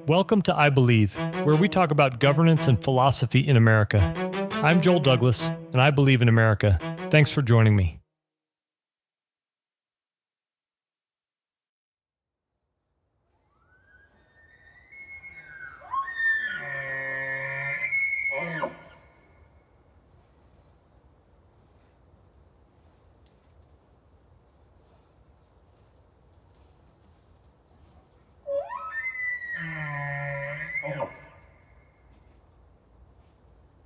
Welcome to I Believe, where we talk about governance and philosophy in America. I'm Joel Douglas, and I believe in America. Thanks for joining me.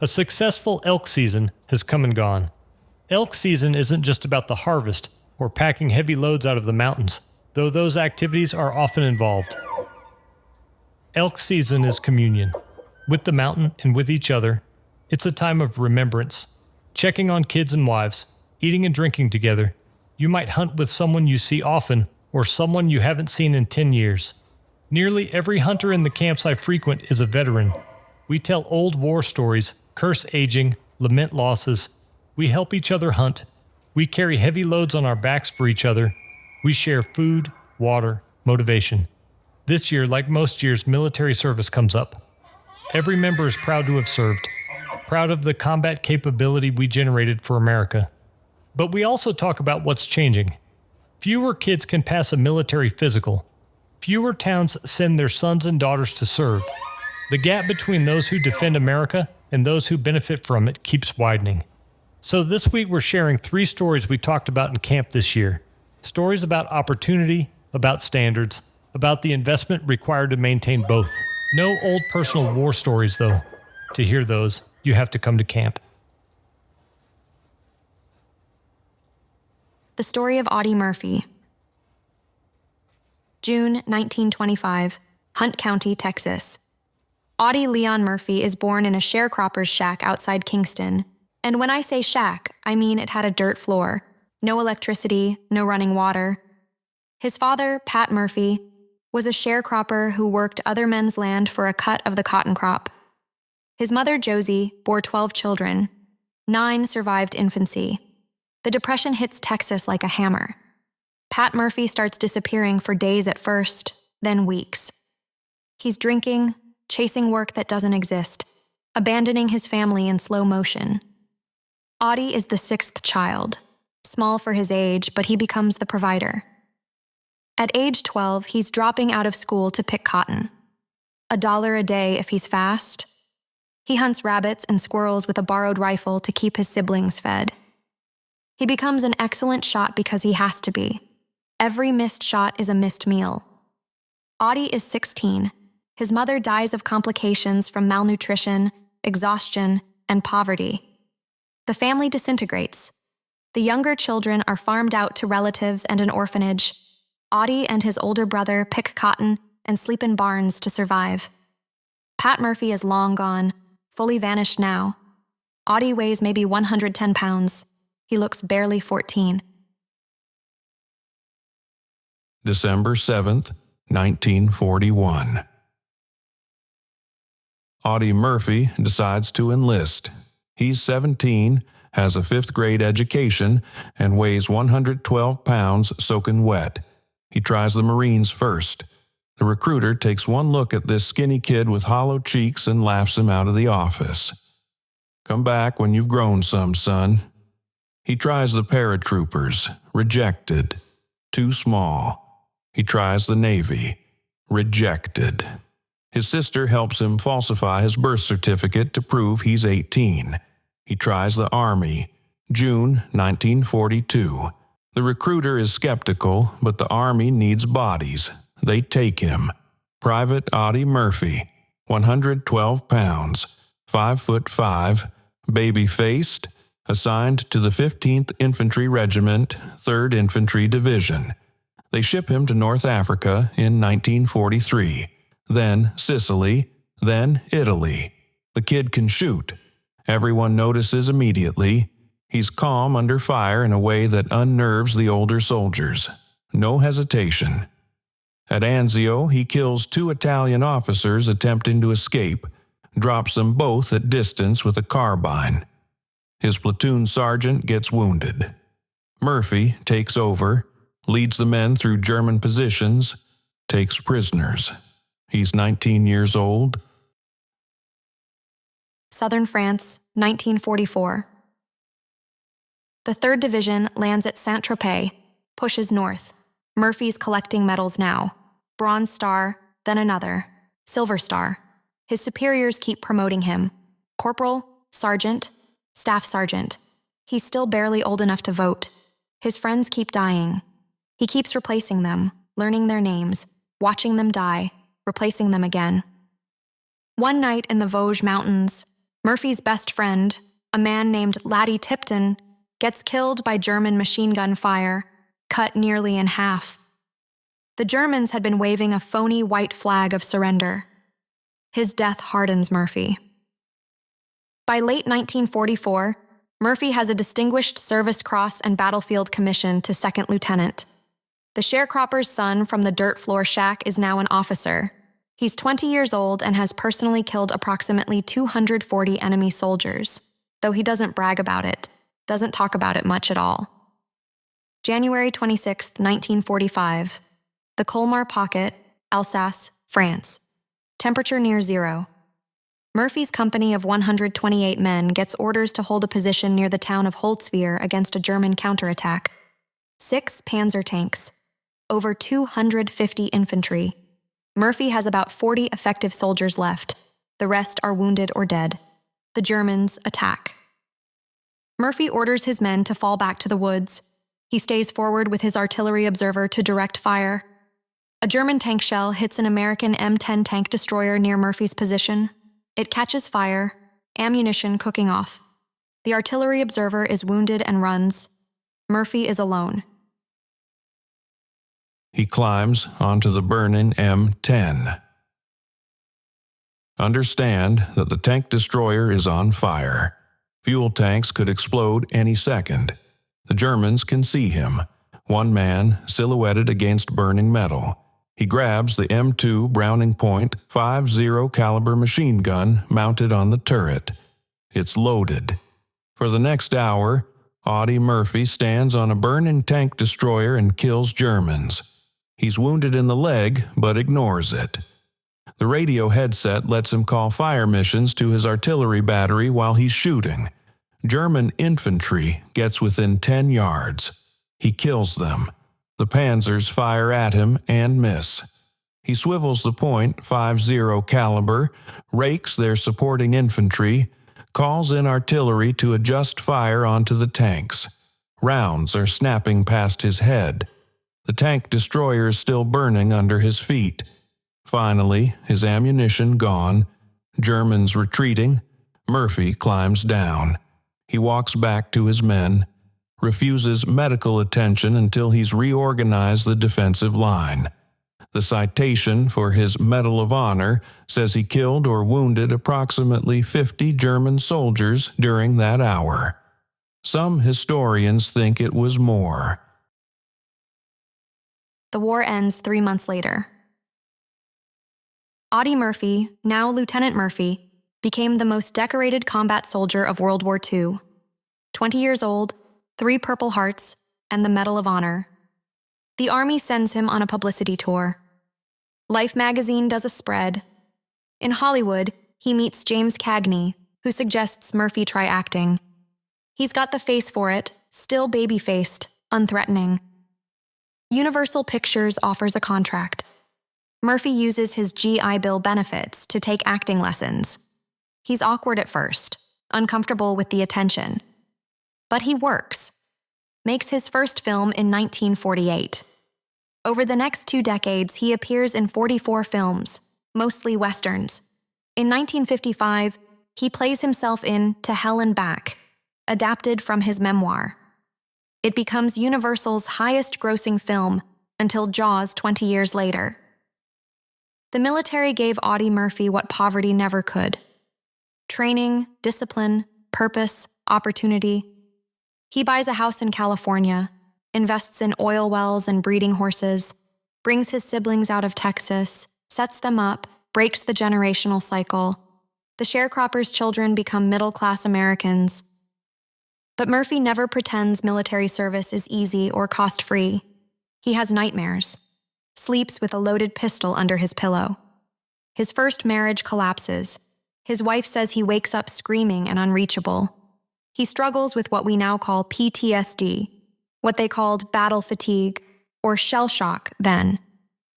A successful elk season has come and gone. Elk season isn't just about the harvest or packing heavy loads out of the mountains, though those activities are often involved. Elk season is communion. With the mountain and with each other, it's a time of remembrance, checking on kids and wives, eating and drinking together. You might hunt with someone you see often or someone you haven't seen in 10 years. Nearly every hunter in the camps I frequent is a veteran. We tell old war stories, curse aging, lament losses. We help each other hunt. We carry heavy loads on our backs for each other. We share food, water, motivation. This year, like most years, military service comes up. Every member is proud to have served, proud of the combat capability we generated for America. But we also talk about what's changing. Fewer kids can pass a military physical. Fewer towns send their sons and daughters to serve. The gap between those who defend America and those who benefit from it keeps widening. So this week we're sharing 3 stories we talked about in camp this year. Stories about opportunity, about standards, about the investment required to maintain both. No old personal war stories though. To hear those, you have to come to camp. The story of Audie Murphy. June 1925, Hunt County, Texas. Audie Leon Murphy is born in a sharecropper's shack outside Kingston. And when I say shack, I mean it had a dirt floor, no electricity, no running water. His father, Pat Murphy, was a sharecropper who worked other men's land for a cut of the cotton crop. His mother, Josie, bore 12 children. 9 survived infancy. The Depression hits Texas like a hammer. Pat Murphy starts disappearing for days at first, then weeks. He's drinking, chasing work that doesn't exist, abandoning his family in slow motion. Audie is the 6th child, small for his age, but he becomes the provider. At age 12, he's dropping out of school to pick cotton. $1 a day if he's fast. He hunts rabbits and squirrels with a borrowed rifle to keep his siblings fed. He becomes an excellent shot because he has to be. Every missed shot is a missed meal. Audie is 16. His mother dies of complications from malnutrition, exhaustion, and poverty. The family disintegrates. The younger children are farmed out to relatives and an orphanage. Audie and his older brother pick cotton and sleep in barns to survive. Pat Murphy is long gone, fully vanished now. Audie weighs maybe 110 pounds. He looks barely 14. December 7th, 1941. Audie Murphy decides to enlist. He's 17, has a 5th grade education, and weighs 112 pounds soaking wet. He tries the Marines first. The recruiter takes one look at this skinny kid with hollow cheeks and laughs him out of the office. Come back when you've grown some, son. He tries the paratroopers. Rejected. Too small. He tries the Navy. Rejected. His sister helps him falsify his birth certificate to prove he's 18. He tries the Army. June 1942. The recruiter is skeptical, but the Army needs bodies. They take him. Private Audie Murphy, 112 pounds, 5'5", baby-faced, assigned to the 15th Infantry Regiment, 3rd Infantry Division. They ship him to North Africa in 1943, then Sicily, then Italy. The kid can shoot. Everyone notices immediately. He's calm under fire in a way that unnerves the older soldiers. No hesitation. At Anzio, he kills 2 Italian officers attempting to escape, drops them both at distance with a carbine. His platoon sergeant gets wounded. Murphy takes over, leads the men through German positions, takes prisoners. He's 19 years old. Southern France, 1944. The 3rd Division lands at Saint-Tropez, pushes north. Murphy's collecting medals now. Bronze Star, then another. Silver Star. His superiors keep promoting him. Corporal, Sergeant, Staff Sergeant. He's still barely old enough to vote. His friends keep dying. He keeps replacing them, learning their names, watching them die, replacing them again. One night in the Vosges Mountains, Murphy's best friend, a man named Laddie Tipton, gets killed by German machine gun fire, cut nearly in half. The Germans had been waving a phony white flag of surrender. His death hardens Murphy. By late 1944, Murphy has a Distinguished Service Cross and Battlefield Commission to second lieutenant. The sharecropper's son from the dirt floor shack is now an officer. He's 20 years old and has personally killed approximately 240 enemy soldiers, though he doesn't brag about it, doesn't talk about it much at all. January 26, 1945. The Colmar Pocket, Alsace, France. Temperature near zero. Murphy's company of 128 men gets orders to hold a position near the town of Holzwihr against a German counterattack. 6 Panzer tanks. Over 250 infantry. Murphy has about 40 effective soldiers left. The rest are wounded or dead. The Germans attack. Murphy orders his men to fall back to the woods. He stays forward with his artillery observer to direct fire. A German tank shell hits an American M10 tank destroyer near Murphy's position. It catches fire, ammunition cooking off. The artillery observer is wounded and runs. Murphy is alone. He climbs onto the burning M10. Understand that the tank destroyer is on fire. Fuel tanks could explode any second. The Germans can see him, one man silhouetted against burning metal. He grabs the M2 Browning Point .50 caliber machine gun mounted on the turret. It's loaded. For the next hour, Audie Murphy stands on a burning tank destroyer and kills Germans. He's wounded in the leg, but ignores it. The radio headset lets him call fire missions to his artillery battery while he's shooting. German infantry gets within 10 yards. He kills them. The panzers fire at him and miss. He swivels the .50 caliber, rakes their supporting infantry, calls in artillery to adjust fire onto the tanks. Rounds are snapping past his head. The tank destroyer is still burning under his feet. Finally, his ammunition gone, Germans retreating, Murphy climbs down. He walks back to his men, refuses medical attention until he's reorganized the defensive line. The citation for his Medal of Honor says he killed or wounded approximately 50 German soldiers during that hour. Some historians think it was more. The war ends 3 months later. Audie Murphy, now Lieutenant Murphy, became the most decorated combat soldier of World War II. 20 years old, 3 Purple Hearts, and the Medal of Honor. The Army sends him on a publicity tour. Life magazine does a spread. In Hollywood, he meets James Cagney, who suggests Murphy try acting. He's got the face for it, still baby-faced, unthreatening. Universal Pictures offers a contract. Murphy uses his GI Bill benefits to take acting lessons. He's awkward at first, uncomfortable with the attention. But he works. Makes his first film in 1948. Over the next 2 decades, he appears in 44 films, mostly westerns. In 1955, he plays himself in To Hell and Back, adapted from his memoir. It becomes Universal's highest-grossing film until Jaws 20 years later. The military gave Audie Murphy what poverty never could. Training, discipline, purpose, opportunity. He buys a house in California, invests in oil wells and breeding horses, brings his siblings out of Texas, sets them up, breaks the generational cycle. The sharecropper's children become middle-class Americans. But Murphy never pretends military service is easy or cost-free. He has nightmares, sleeps with a loaded pistol under his pillow. His first marriage collapses. His wife says he wakes up screaming and unreachable. He struggles with what we now call PTSD, what they called battle fatigue, or shell shock then.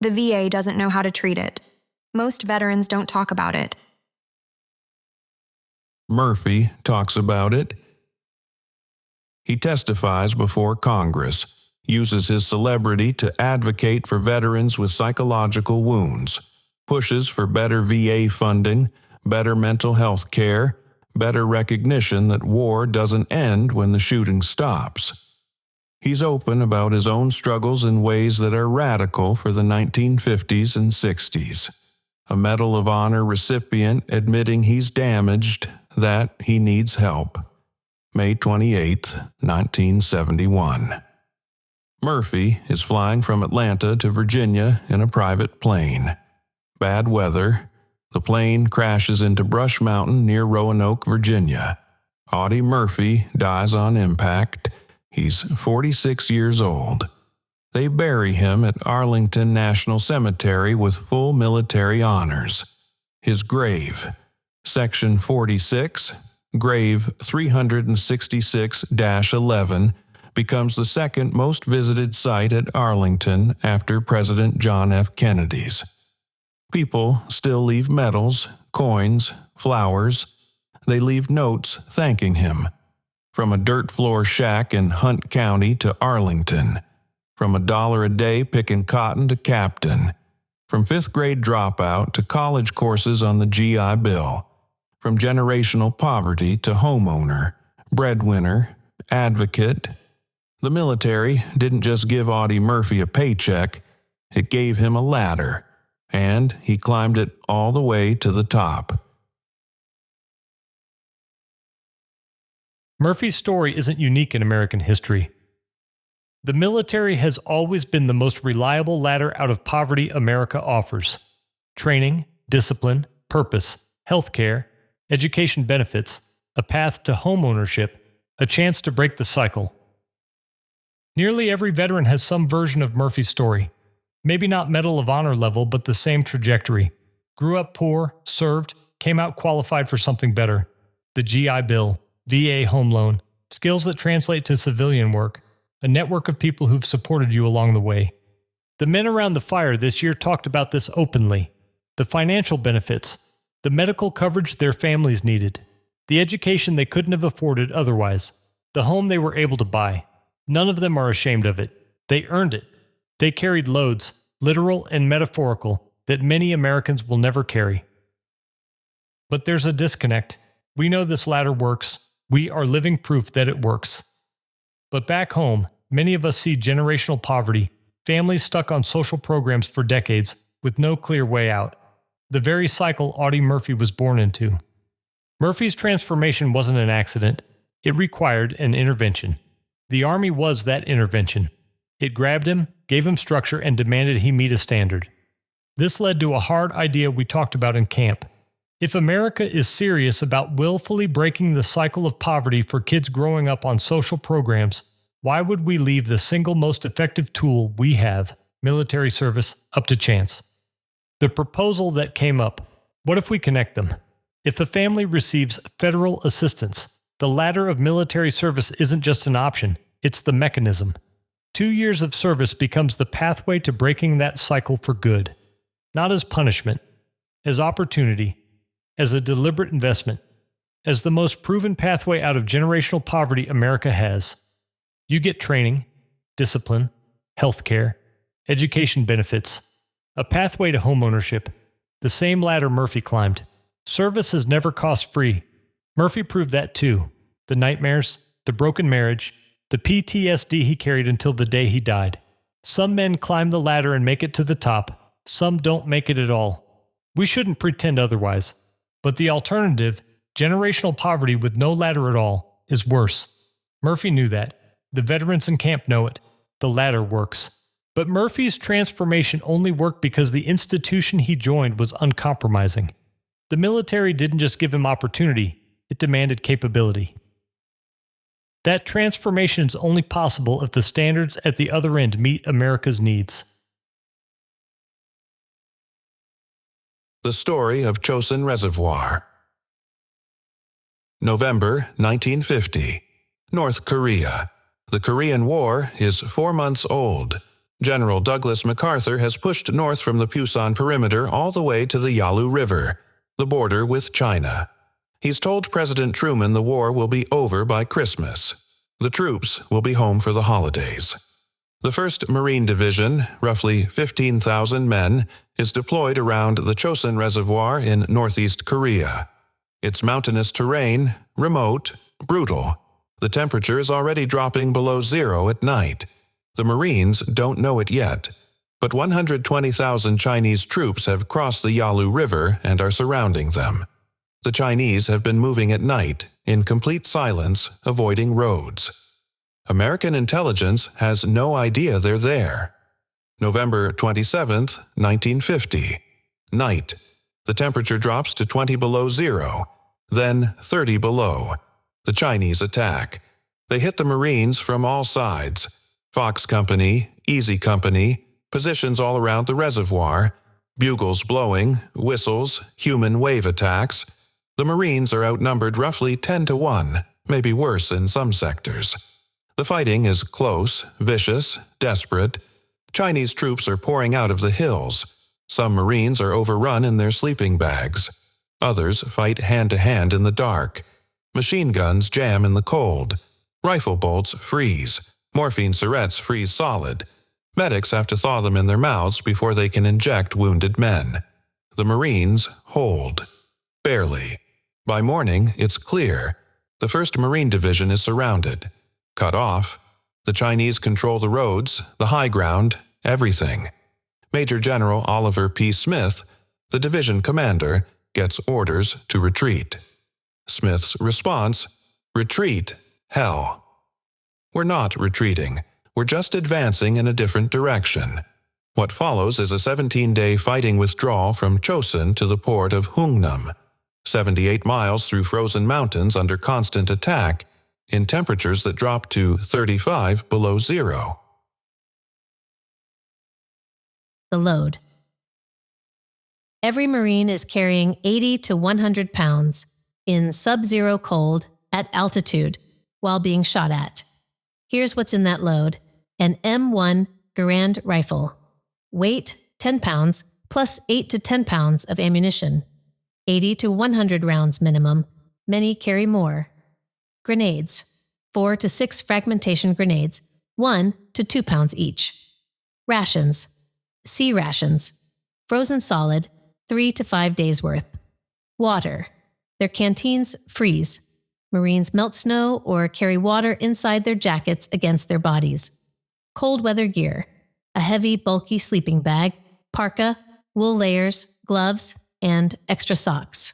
The VA doesn't know how to treat it. Most veterans don't talk about it. Murphy talks about it. He testifies before Congress, uses his celebrity to advocate for veterans with psychological wounds, pushes for better VA funding, better mental health care, better recognition that war doesn't end when the shooting stops. He's open about his own struggles in ways that are radical for the 1950s and 60s. A Medal of Honor recipient admitting he's damaged, that he needs help. May 28, 1971. Murphy is flying from Atlanta to Virginia in a private plane. Bad weather. The plane crashes into Brush Mountain near Roanoke, Virginia. Audie Murphy dies on impact. He's 46 years old. They bury him at Arlington National Cemetery with full military honors. His grave, Section 46, Grave 366-11, becomes the second most visited site at Arlington after President John F. Kennedy's. People still leave medals, coins, flowers. They leave notes thanking him. From a dirt floor shack in Hunt County to Arlington. From $1 a day picking cotton to captain. From fifth grade dropout to college courses on the GI Bill. From generational poverty to homeowner, breadwinner, advocate. The military didn't just give Audie Murphy a paycheck, it gave him a ladder, and he climbed it all the way to the top. Murphy's story isn't unique in American history. The military has always been the most reliable ladder out of poverty America offers. Training, discipline, purpose, healthcare, education benefits, a path to home ownership, a chance to break the cycle. Nearly every veteran has some version of Murphy's story. Maybe not Medal of Honor level, but the same trajectory. Grew up poor, served, came out qualified for something better. The GI Bill, VA home loan, skills that translate to civilian work, a network of people who've supported you along the way. The men around the fire this year talked about this openly. The financial benefits, the medical coverage their families needed, the education they couldn't have afforded otherwise, the home they were able to buy. None of them are ashamed of it. They earned it. They carried loads, literal and metaphorical, that many Americans will never carry. But there's a disconnect. We know this ladder works. We are living proof that it works. But back home, many of us see generational poverty, families stuck on social programs for decades with no clear way out. The very cycle Audie Murphy was born into. Murphy's transformation wasn't an accident. It required an intervention. The Army was that intervention. It grabbed him, gave him structure, and demanded he meet a standard. This led to a hard idea we talked about in camp. If America is serious about willfully breaking the cycle of poverty for kids growing up on social programs, why would we leave the single most effective tool we have, military service, up to chance? The proposal that came up, what if we connect them? If a family receives federal assistance, the ladder of military service isn't just an option, it's the mechanism. 2 years of service becomes the pathway to breaking that cycle for good. Not as punishment, as opportunity, as a deliberate investment, as the most proven pathway out of generational poverty America has. You get training, discipline, healthcare, education benefits, a pathway to homeownership, the same ladder Murphy climbed. Service has never cost free. Murphy proved that too. The nightmares, the broken marriage, the PTSD he carried until the day he died. Some men climb the ladder and make it to the top. Some don't make it at all. We shouldn't pretend otherwise. But the alternative, generational poverty with no ladder at all, is worse. Murphy knew that. The veterans in camp know it. The ladder works. But Murphy's transformation only worked because the institution he joined was uncompromising. The military didn't just give him opportunity, it demanded capability. That transformation is only possible if the standards at the other end meet America's needs. The Story of Chosin Reservoir. November 1950. North Korea. The Korean War is 4 months old. General Douglas MacArthur has pushed north from the Pusan perimeter all the way to the Yalu River, the border with China. He's told President Truman the war will be over by Christmas. The troops will be home for the holidays. The 1st Marine Division, roughly 15,000 men, is deployed around the Chosin Reservoir in northeast Korea. Its mountainous terrain, remote, brutal. The temperature is already dropping below zero at night. The Marines don't know it yet, but 120,000 Chinese troops have crossed the Yalu River and are surrounding them. The Chinese have been moving at night, in complete silence, avoiding roads. American intelligence has no idea they're there. November 27, 1950. Night. The temperature drops to 20 below zero, then 30 below. The Chinese attack. They hit the Marines from all sides. Fox Company, Easy Company, positions all around the reservoir, bugles blowing, whistles, human wave attacks. The Marines are outnumbered roughly 10 to 1, maybe worse in some sectors. The fighting is close, vicious, desperate. Chinese troops are pouring out of the hills. Some Marines are overrun in their sleeping bags. Others fight hand-to-hand in the dark. Machine guns jam in the cold. Rifle bolts freeze. Morphine syrettes freeze solid. Medics have to thaw them in their mouths before they can inject wounded men. The Marines hold. Barely. By morning, it's clear. The 1st Marine Division is surrounded. Cut off. The Chinese control the roads, the high ground, everything. Major General Oliver P. Smith, the division commander, gets orders to retreat. Smith's response: retreat, hell. We're not retreating. We're just advancing in a different direction. What follows is a 17-day fighting withdrawal from Chosin to the port of Hungnam, 78 miles through frozen mountains under constant attack, in temperatures that drop to 35 below zero. The load. Every Marine is carrying 80 to 100 pounds in sub-zero cold at altitude while being shot at. Here's what's in that load: an M1 Garand rifle. Weight 10 pounds plus 8 to 10 pounds of ammunition. 80 to 100 rounds minimum. Many carry more. Grenades. 4 to 6 fragmentation grenades, 1 to 2 pounds each. Rations. Sea rations. Frozen solid, 3 to 5 days worth. Water. Their canteens freeze. Marines melt snow or carry water inside their jackets against their bodies. Cold weather gear. A heavy, bulky sleeping bag, parka, wool layers, gloves, and extra socks.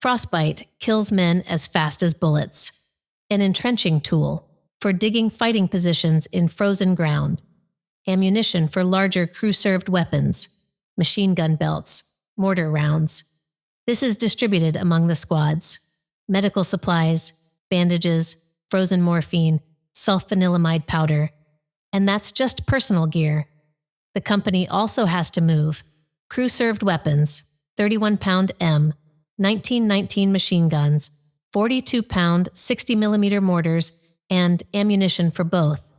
Frostbite kills men as fast as bullets. An entrenching tool for digging fighting positions in frozen ground. Ammunition for larger crew-served weapons. Machine gun belts. Mortar rounds. This is distributed among the squads. Medical supplies, bandages, frozen morphine, sulfanilamide powder. And that's just personal gear. The company also has to move crew-served weapons, 31-pound M, 1919 machine guns, 42-pound 60mm mortars, and ammunition for both.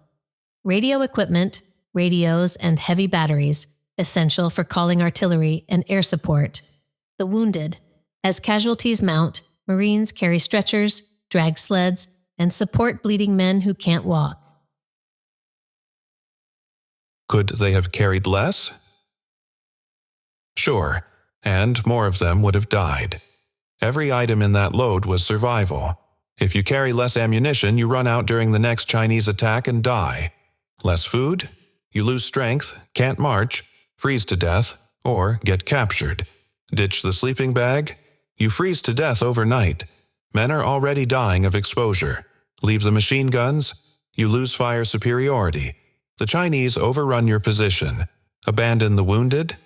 Radio equipment, radios, and heavy batteries, essential for calling artillery and air support. The wounded. As casualties mount, Marines carry stretchers, drag sleds, and support bleeding men who can't walk. Could they have carried less? Sure, and more of them would have died. Every item in that load was survival. If you carry less ammunition, you run out during the next Chinese attack and die. Less food? You lose strength, can't march, freeze to death, or get captured. Ditch the sleeping bag? You freeze to death overnight. Men are already dying of exposure. Leave the machine guns? You lose fire superiority. The Chinese overrun your position. Abandon the wounded?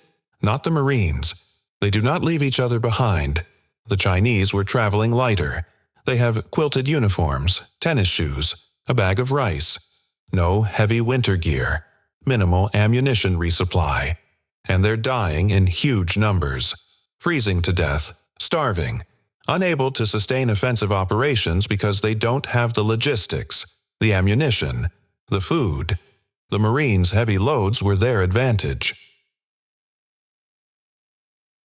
Not the Marines. They do not leave each other behind. The Chinese were traveling lighter. They have quilted uniforms, tennis shoes, a bag of rice. No heavy winter gear. Minimal ammunition resupply. And they're dying in huge numbers. freezing to death, starving, unable to sustain offensive operations because they don't have the logistics, the ammunition, the food. The Marines' heavy loads were their advantage.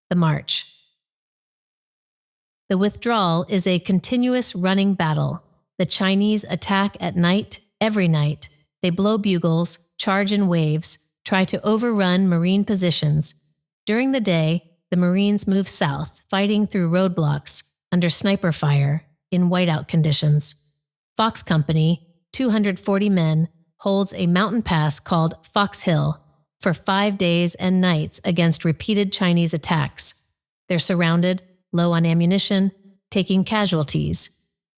The march. The withdrawal is a continuous running battle. The Chinese attack at night, every night. They blow bugles, charge in waves, try to overrun Marine positions. During the day, the Marines move south, fighting through roadblocks, under sniper fire, in whiteout conditions. Fox Company, 240 men, holds a mountain pass called Fox Hill for 5 days and nights against repeated Chinese attacks. They're surrounded, low on ammunition, taking casualties.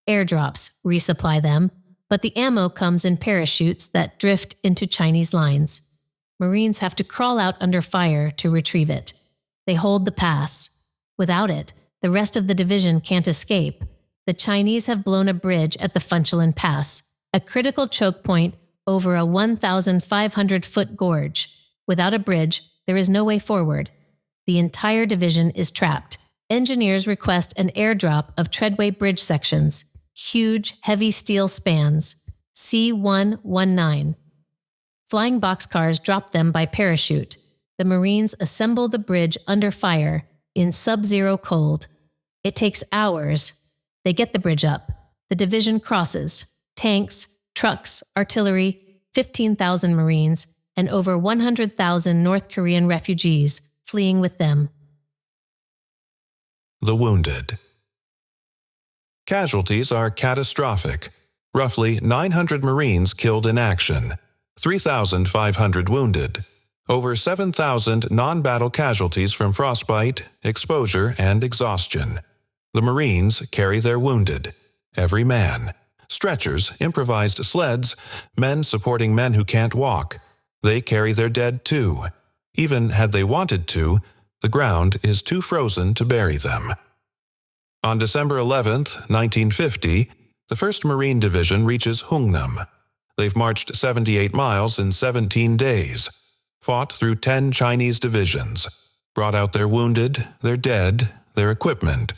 Airdrops resupply them, but the ammo comes in parachutes that drift into Chinese lines. Marines have to crawl out under fire to retrieve it. They hold the pass. Without it, the rest of the division can't escape. The Chinese have blown a bridge at the Funchalen Pass, a critical choke point over a 1,500-foot gorge. Without a bridge, there is no way forward. The entire division is trapped. Engineers request an airdrop of treadway bridge sections, huge, heavy steel spans, C-119. Flying boxcars drop them by parachute. The Marines assemble the bridge under fire in sub-zero cold. It takes hours. They get the bridge up. The division crosses. Tanks, trucks, artillery, 15,000 Marines, and over 100,000 North Korean refugees fleeing with them. The wounded. Casualties are catastrophic. Roughly 900 Marines killed in action, 3,500 wounded, over 7,000 non-battle casualties from frostbite, exposure, and exhaustion. The Marines carry their wounded, every man. Stretchers, improvised sleds, men supporting men who can't walk. They carry their dead too. Even had they wanted to, the ground is too frozen to bury them. On December 11, 1950, the 1st Marine Division reaches Hungnam. They've marched 78 miles in 17 days, fought through 10 Chinese divisions, brought out their wounded, their dead, their equipment.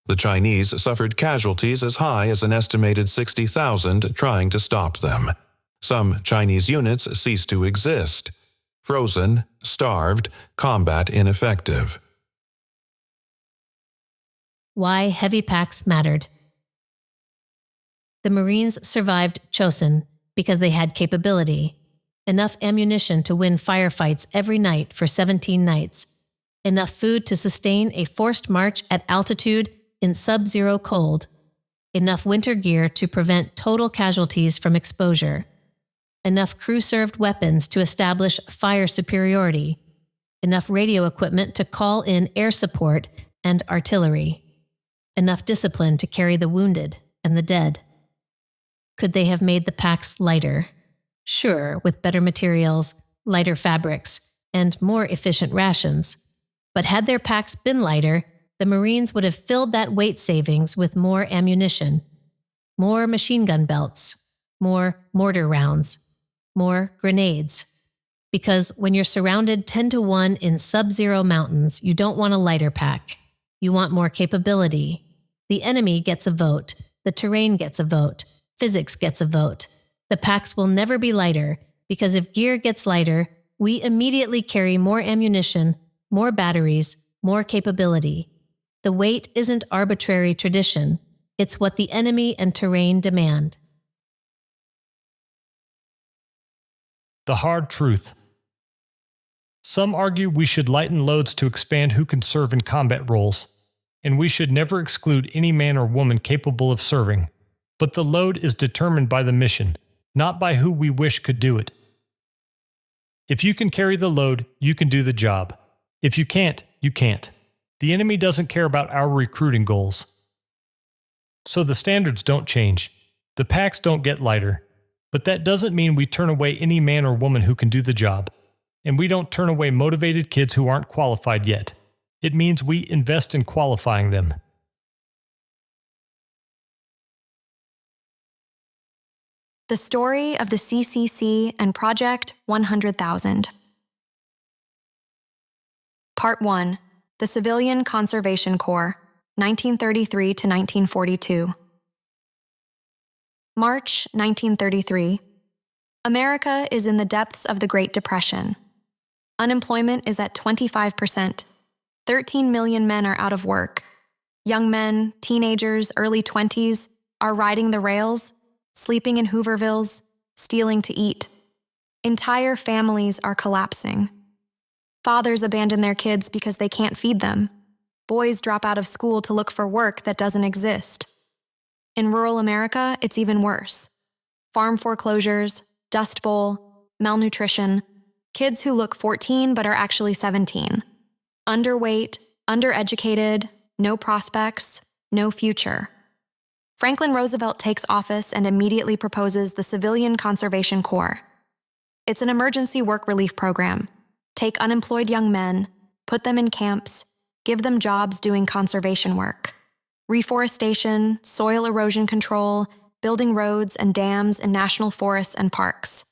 The Chinese suffered casualties as high as an estimated 60,000 trying to stop them. Some Chinese units ceased to exist. Frozen, starved, combat ineffective. Why heavy packs mattered. The Marines survived Chosin because they had capability. Enough ammunition to win firefights every night for 17 nights. Enough food to sustain a forced march at altitude in sub-zero cold. Enough winter gear to prevent total casualties from exposure. Enough crew-served weapons to establish fire superiority. Enough radio equipment to call in air support and artillery. Enough discipline to carry the wounded and the dead. Could they have made the packs lighter? Sure, with better materials, lighter fabrics, and more efficient rations. But had their packs been lighter, the Marines would have filled that weight savings with more ammunition, more machine gun belts, more mortar rounds, more grenades. Because when you're surrounded 10-1 in sub-zero mountains, you don't want a lighter pack. You want more capability. The enemy gets a vote. The terrain gets a vote. Physics gets a vote. The packs will never be lighter, because if gear gets lighter, we immediately carry more ammunition, more batteries, more capability. The weight isn't arbitrary tradition. It's what the enemy and terrain demand. The hard truth. Some argue we should lighten loads to expand who can serve in combat roles, and we should never exclude any man or woman capable of serving. But the load is determined by the mission, not by who we wish could do it. If you can carry the load, you can do the job. If you can't, you can't. The enemy doesn't care about our recruiting goals. So the standards don't change. The packs don't get lighter. But that doesn't mean we turn away any man or woman who can do the job. And we don't turn away motivated kids who aren't qualified yet. It means we invest in qualifying them. The story of the CCC and Project 100,000. Part 1. the Civilian Conservation Corps, 1933 to 1942. March 1933. America is in the depths of the Great Depression. Unemployment is at 25%. 13 million men are out of work. Young men, teenagers, early 20s are riding the rails, sleeping in Hoovervilles, stealing to eat. Entire families are collapsing. Fathers abandon their kids because they can't feed them. Boys drop out of school to look for work that doesn't exist. In rural America, it's even worse. Farm foreclosures, Dust Bowl, malnutrition, kids who look 14 but are actually 17. Underweight, undereducated, no prospects, no future. Franklin Roosevelt takes office and immediately proposes the Civilian Conservation Corps. It's an emergency work relief program. Take unemployed young men, put them in camps, give them jobs doing conservation work. Reforestation, soil erosion control, building roads and dams in national forests and parks.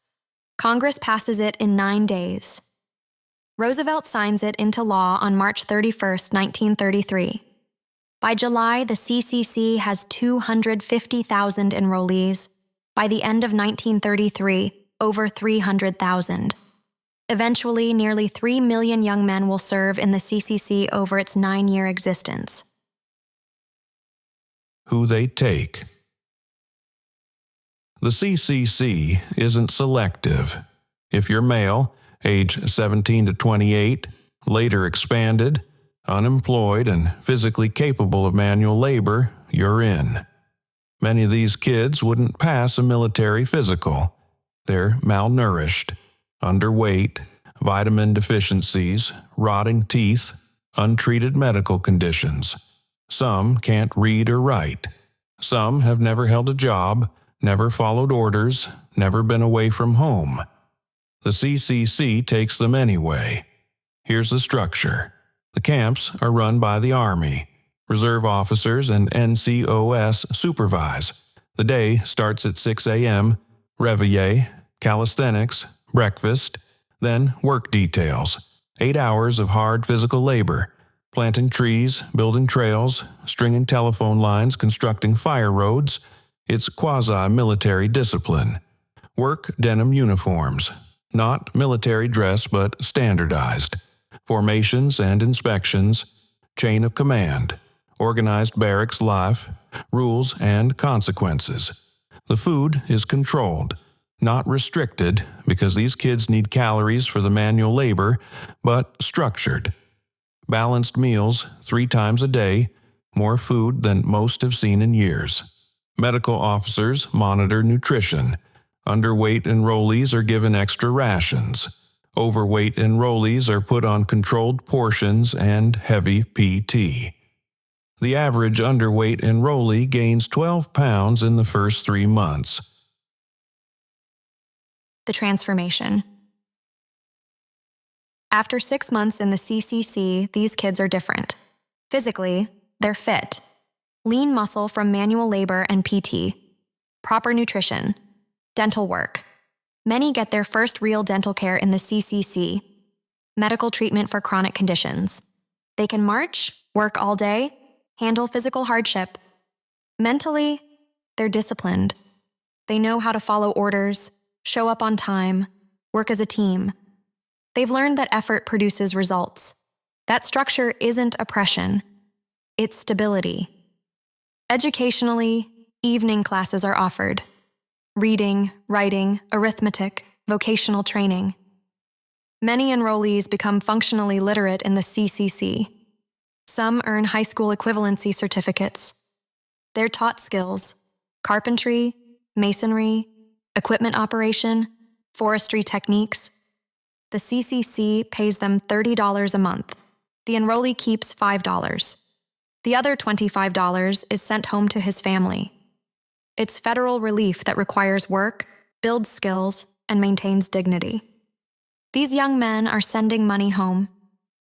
Congress passes it in 9 days. Roosevelt signs it into law on March 31, 1933. By July, the CCC has 250,000 enrollees. By the end of 1933, over 300,000. Eventually, nearly 3 million young men will serve in the CCC over its 9-year existence. Who they take. The CCC isn't selective. If you're male, age 17 to 28, later expanded, unemployed, and physically capable of manual labor, you're in. Many of these kids wouldn't pass a military physical. They're malnourished, underweight, vitamin deficiencies, rotting teeth, untreated medical conditions. Some can't read or write. Some have never held a job, never followed orders, never been away from home. The CCC takes them anyway. Here's the structure. The camps are run by the Army. Reserve officers and NCOS supervise. The day starts at 6 a.m., reveille, calisthenics, breakfast, then work details. 8 hours of hard physical labor. Planting trees, building trails, stringing telephone lines, constructing fire roads. It's quasi-military discipline. Work denim uniforms. Not military dress, but standardized. Formations and inspections. Chain of command. Organized barracks life. Rules and consequences. The food is controlled. Not restricted, because these kids need calories for the manual labor, but structured. Balanced meals 3 times a day, more food than most have seen in years. Medical officers monitor nutrition. Underweight enrollees are given extra rations. Overweight enrollees are put on controlled portions and heavy PT. The average underweight enrollee gains 12 pounds in the first 3 months. The transformation. After 6 months in the CCC, these kids are different. Physically, they're fit. Lean muscle from manual labor and PT. Proper nutrition. Dental work. Many get their first real dental care in the CCC. Medical treatment for chronic conditions. They can march, work all day, handle physical hardship. Mentally, they're disciplined. They know how to follow orders, show up on time, work as a team. They've learned that effort produces results. That structure isn't oppression. It's stability. Educationally, evening classes are offered. Reading, writing, arithmetic, vocational training. Many enrollees become functionally literate in the CCC. Some earn high school equivalency certificates. They're taught skills: carpentry, masonry, equipment operation, forestry techniques. The CCC pays them $30 a month. The enrollee keeps $5. The other $25 is sent home to his family. It's federal relief that requires work, builds skills, and maintains dignity. These young men are sending money home,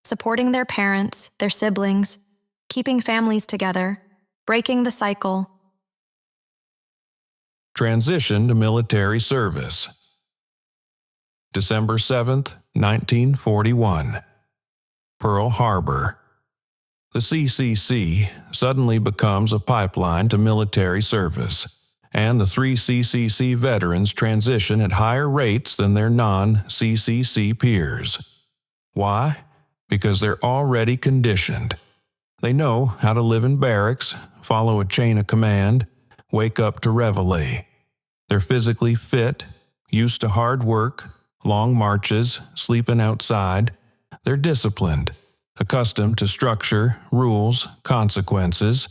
supporting their parents, their siblings, keeping families together, breaking the cycle. Transition to military service. December 7th, 1941. Pearl Harbor. The CCC suddenly becomes a pipeline to military service, and the 3 CCC veterans transition at higher rates than their non-CCC peers. Why? Because they're already conditioned. They know how to live in barracks, follow a chain of command, wake up to reveille. They're physically fit, used to hard work, long marches, sleeping outside. They're disciplined, accustomed to structure, rules, consequences.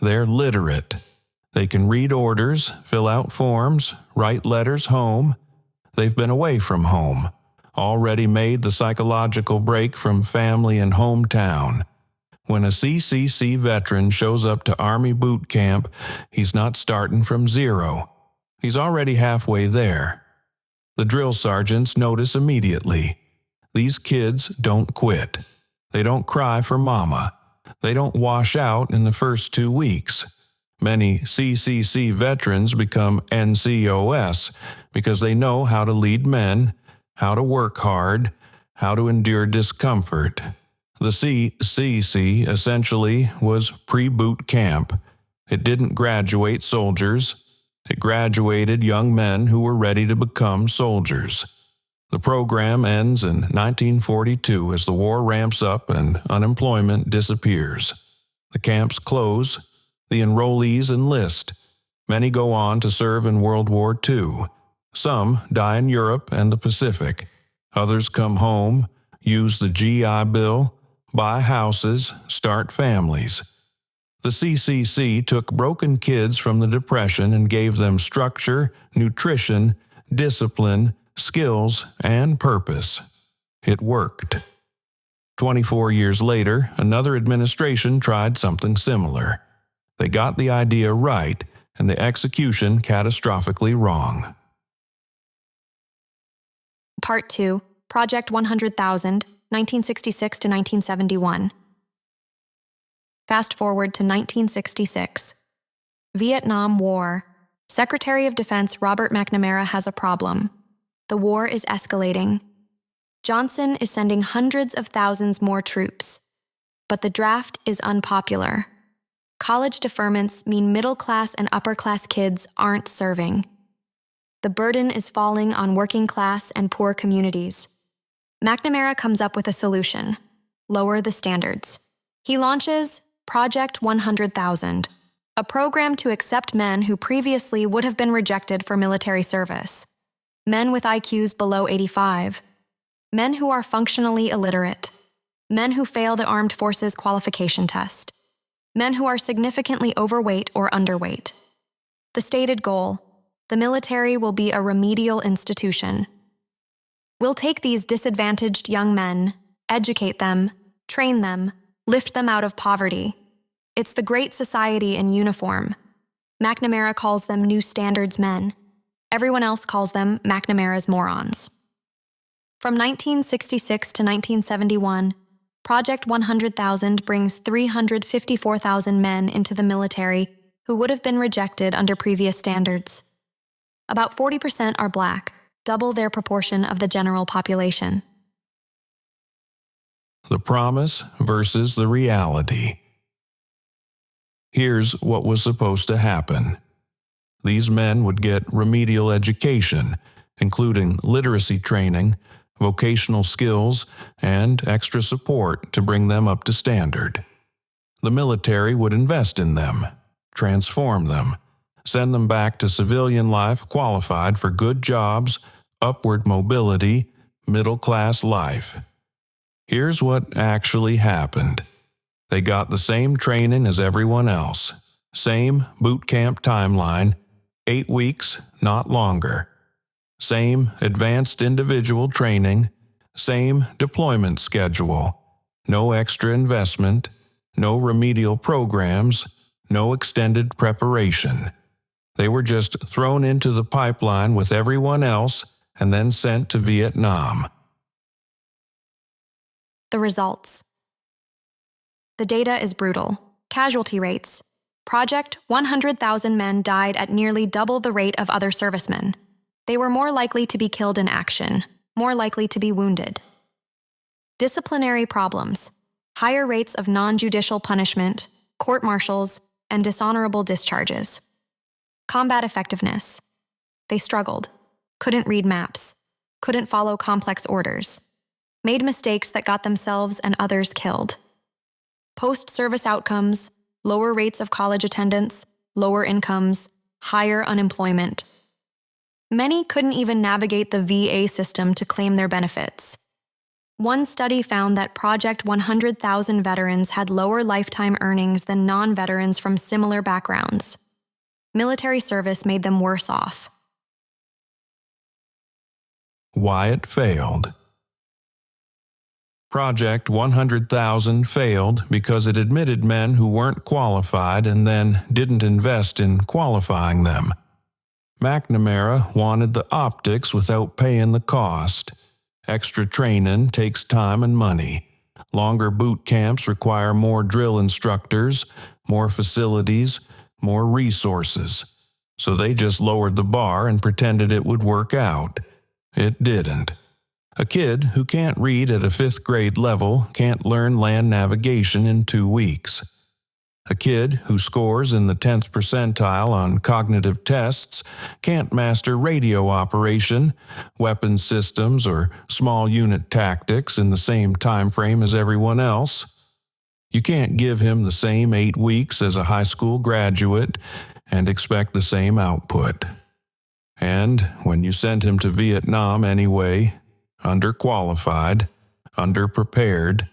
They're literate. They can read orders, fill out forms, write letters home. They've been away from home, already made the psychological break from family and hometown. When a CCC veteran shows up to Army boot camp, he's not starting from zero. He's already halfway there. The drill sergeants notice immediately. These kids don't quit. They don't cry for mama. They don't wash out in the first 2 weeks. Many CCC veterans become NCOS because they know how to lead men, how to work hard, how to endure discomfort. The CCC essentially was pre-boot camp. It didn't graduate soldiers. It graduated young men who were ready to become soldiers. The program ends in 1942 as the war ramps up and unemployment disappears. The camps close. The enrollees enlist. Many go on to serve in World War II. Some die in Europe and the Pacific. Others come home, use the GI Bill, buy houses, start families. The CCC took broken kids from the Depression and gave them structure, nutrition, discipline, skills, and purpose. It worked. 24 years later, another administration tried something similar. They got the idea right, and the execution catastrophically wrong. Part 2, Project 100,000, 1966 to 1971. Fast forward to 1966. Vietnam War. Secretary of Defense Robert McNamara has a problem. The war is escalating. Johnson is sending hundreds of thousands more troops. But the draft is unpopular. College deferments mean middle-class and upper-class kids aren't serving. The burden is falling on working-class and poor communities. McNamara comes up with a solution: lower the standards. He launches Project 100,000, a program to accept men who previously would have been rejected for military service. Men with IQs below 85. Men who are functionally illiterate. Men who fail the Armed Forces qualification test. Men who are significantly overweight or underweight. The stated goal: the military will be a remedial institution. We'll take these disadvantaged young men, educate them, train them, lift them out of poverty. It's the Great Society in uniform. McNamara calls them New Standards men. Everyone else calls them McNamara's morons. From 1966 to 1971, Project 100,000 brings 354,000 men into the military who would have been rejected under previous standards. About 40% are black, double their proportion of the general population. The promise versus the reality. Here's what was supposed to happen. These men would get remedial education, including literacy training, vocational skills, and extra support to bring them up to standard. The military would invest in them, transform them, send them back to civilian life qualified for good jobs, upward mobility, middle-class life. Here's what actually happened. They got the same training as everyone else, same boot camp timeline, 8 weeks, not longer. Same advanced individual training, same deployment schedule, no extra investment, no remedial programs, no extended preparation. They were just thrown into the pipeline with everyone else and then sent to Vietnam. The results. The data is brutal. Casualty rates. Project 100,000 men died at nearly double the rate of other servicemen. They were more likely to be killed in action, more likely to be wounded. Disciplinary problems. higher rates of non-judicial punishment, court-martials, and dishonorable discharges. Combat effectiveness. They struggled, couldn't read maps, couldn't follow complex orders, made mistakes that got themselves and others killed. Post-service outcomes, lower rates of college attendance, lower incomes, higher unemployment. Many couldn't even navigate the VA system to claim their benefits. One study found that Project 100,000 veterans had lower lifetime earnings than non-veterans from similar backgrounds. Military service made them worse off. Why it failed. Project 100,000 failed because it admitted men who weren't qualified and then didn't invest in qualifying them. McNamara wanted the optics without paying the cost. Extra training takes time and money. Longer boot camps require more drill instructors, more facilities, more resources. So they just lowered the bar and pretended it would work out. It didn't. A kid who can't read at a 5th grade level can't learn land navigation in 2 weeks. A kid who scores in the 10th percentile on cognitive tests can't master radio operation, weapons systems, or small unit tactics in the same time frame as everyone else. You can't give him the same 8 weeks as a high school graduate and expect the same output. And when you send him to Vietnam anyway, underqualified, underprepared,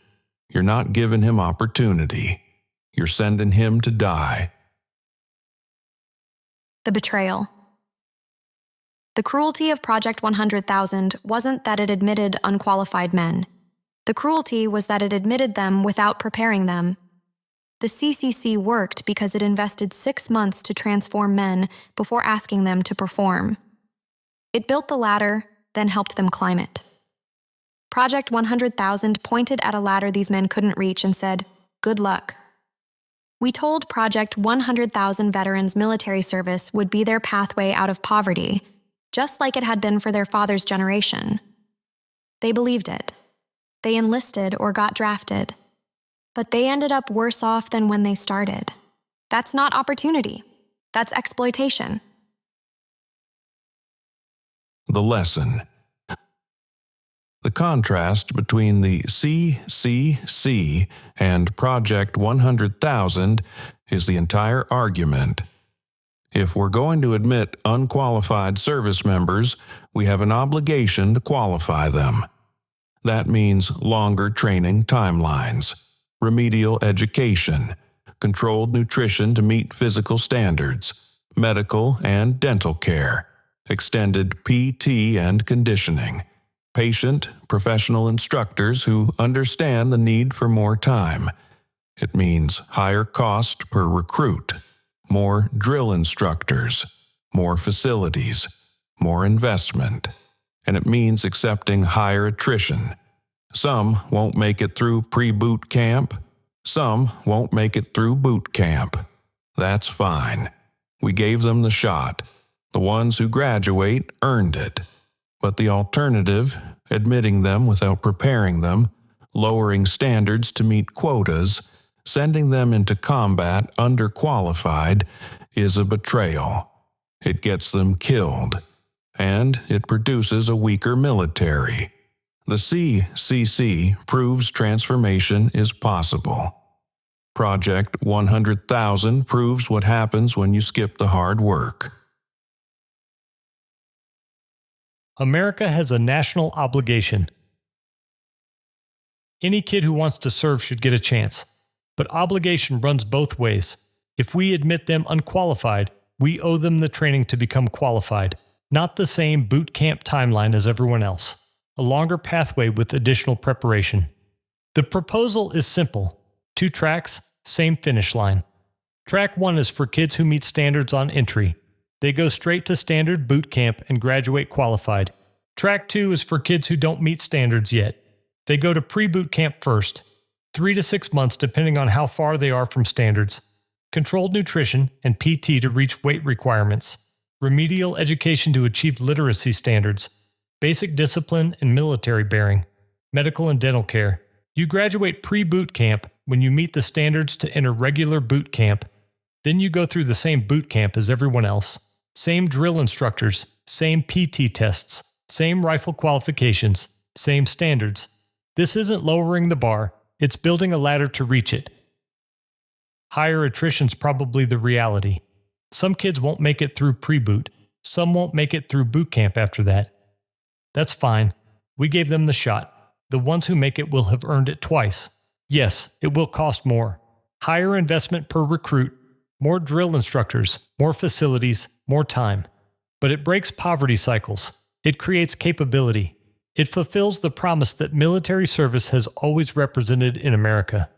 you're not giving him opportunity. You're sending him to die. The betrayal. The cruelty of Project 100,000 wasn't that it admitted unqualified men. The cruelty was that it admitted them without preparing them. The CCC worked because it invested 6 months to transform men before asking them to perform. It built the ladder, then helped them climb it. Project 100,000 pointed at a ladder these men couldn't reach and said, "Good luck." We told Project 100,000 veterans military service would be their pathway out of poverty, just like it had been for their father's generation. They believed it. They enlisted or got drafted. But they ended up worse off than when they started. That's not opportunity. That's exploitation. The lesson. The contrast between the CCC and Project 100,000 is the entire argument. If we're going to admit unqualified service members, we have an obligation to qualify them. That means longer training timelines, remedial education, controlled nutrition to meet physical standards, medical and dental care, extended PT and conditioning, patient, professional instructors who understand the need for more time. It means higher cost per recruit, more drill instructors, more facilities, more investment. And it means accepting higher attrition. Some won't make it through pre-boot camp. Some won't make it through boot camp. That's fine. We gave them the shot. The ones who graduate earned it. But the alternative, admitting them without preparing them, lowering standards to meet quotas, sending them into combat underqualified, is a betrayal. It gets them killed. And it produces a weaker military. The CCC proves transformation is possible. Project 100,000 proves what happens when you skip the hard work. America has a national obligation. Any kid who wants to serve should get a chance, but obligation runs both ways. If we admit them unqualified, we owe them the training to become qualified, not the same boot camp timeline as everyone else, a longer pathway with additional preparation. The proposal is simple: 2 tracks, same finish line. Track 1 is for kids who meet standards on entry. They go straight to standard boot camp and graduate qualified. Track 2 is for kids who don't meet standards yet. They go to pre-boot camp first, 3 to 6 months depending on how far they are from standards. Controlled nutrition and PT to reach weight requirements. Remedial education to achieve literacy standards. Basic discipline and military bearing. Medical and dental care. You graduate pre-boot camp when you meet the standards to enter regular boot camp. Then you go through the same boot camp as everyone else. Same drill instructors, same PT tests, same rifle qualifications, same standards. This isn't lowering the bar, it's building a ladder to reach it. Higher attrition's probably the reality. Some kids won't make it through pre-boot. Some won't make it through boot camp after that. That's fine. We gave them the shot. The ones who make it will have earned it twice. Yes, it will cost more. Higher investment per recruit, more drill instructors, more facilities, more time. But it breaks poverty cycles. It creates capability. It fulfills the promise that military service has always represented in America.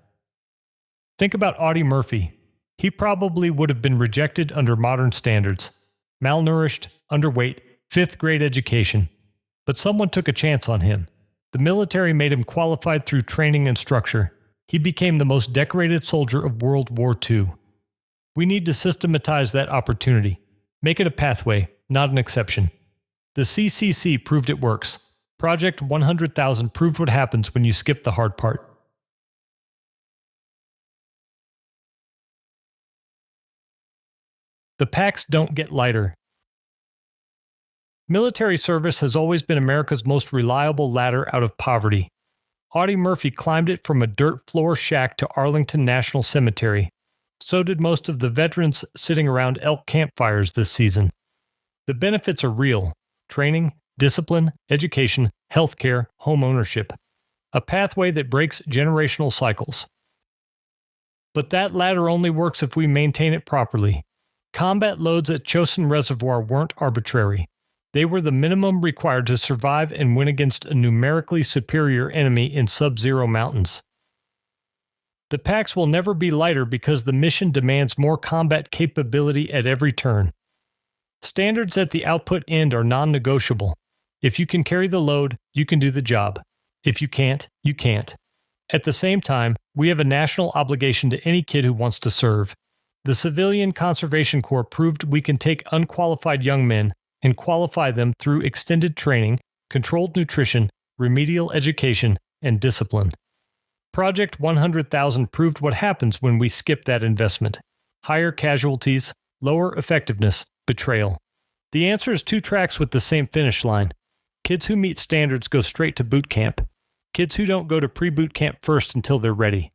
Think about Audie Murphy. He probably would have been rejected under modern standards. Malnourished, underweight, 5th grade education. But someone took a chance on him. The military made him qualified through training and structure. He became the most decorated soldier of World War II. We need to systematize that opportunity. Make it a pathway, not an exception. The CCC proved it works. Project 100,000 proved what happens when you skip the hard part. The packs don't get lighter. Military service has always been America's most reliable ladder out of poverty. Audie Murphy climbed it from a dirt floor shack to Arlington National Cemetery. So did most of the veterans sitting around elk campfires this season. The benefits are real: training, discipline, education, healthcare, home ownership. A pathway that breaks generational cycles. But that ladder only works if we maintain it properly. Combat loads at Chosin Reservoir weren't arbitrary. They were the minimum required to survive and win against a numerically superior enemy in sub-zero mountains. The packs will never be lighter because the mission demands more combat capability at every turn. Standards at the output end are non-negotiable. If you can carry the load, you can do the job. If you can't, you can't. At the same time, we have a national obligation to any kid who wants to serve. The Civilian Conservation Corps proved we can take unqualified young men and qualify them through extended training, controlled nutrition, remedial education, and discipline. Project 100,000 proved what happens when we skip that investment. Higher casualties, lower effectiveness, betrayal. The answer is 2 tracks with the same finish line. Kids who meet standards go straight to boot camp. Kids who don't go to pre-boot camp first until they're ready.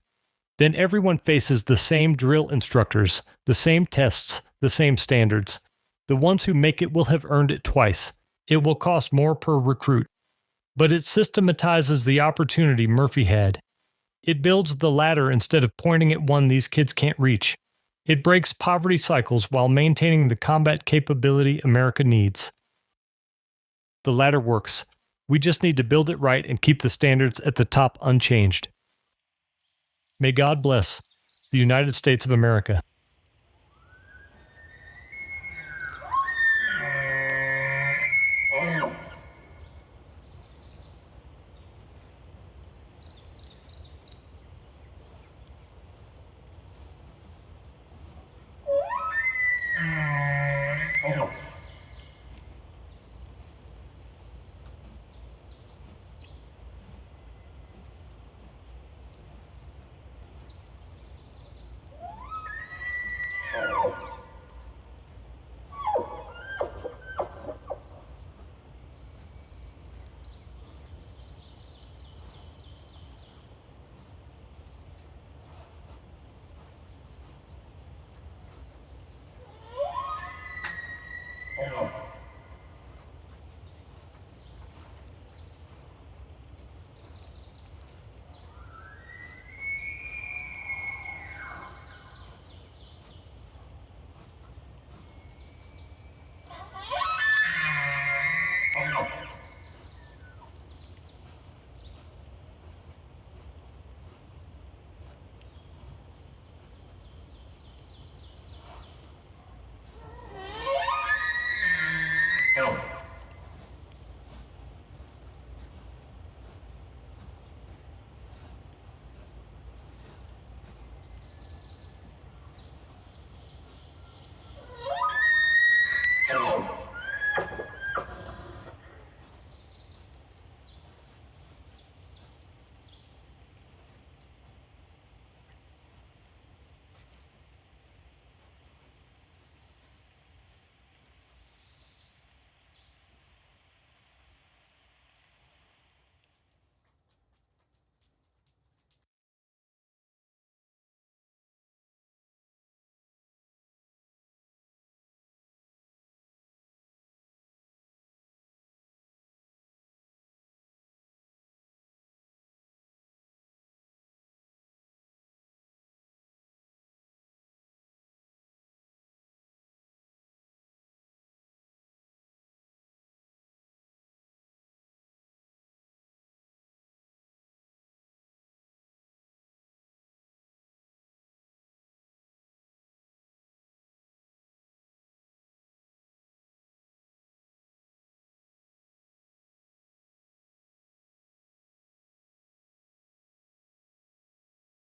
Then everyone faces the same drill instructors, the same tests, the same standards. The ones who make it will have earned it twice. It will cost more per recruit. But it systematizes the opportunity Murphy had. It builds the ladder instead of pointing at one these kids can't reach. It breaks poverty cycles while maintaining the combat capability America needs. The ladder works. We just need to build it right and keep the standards at the top unchanged. May God bless the United States of America.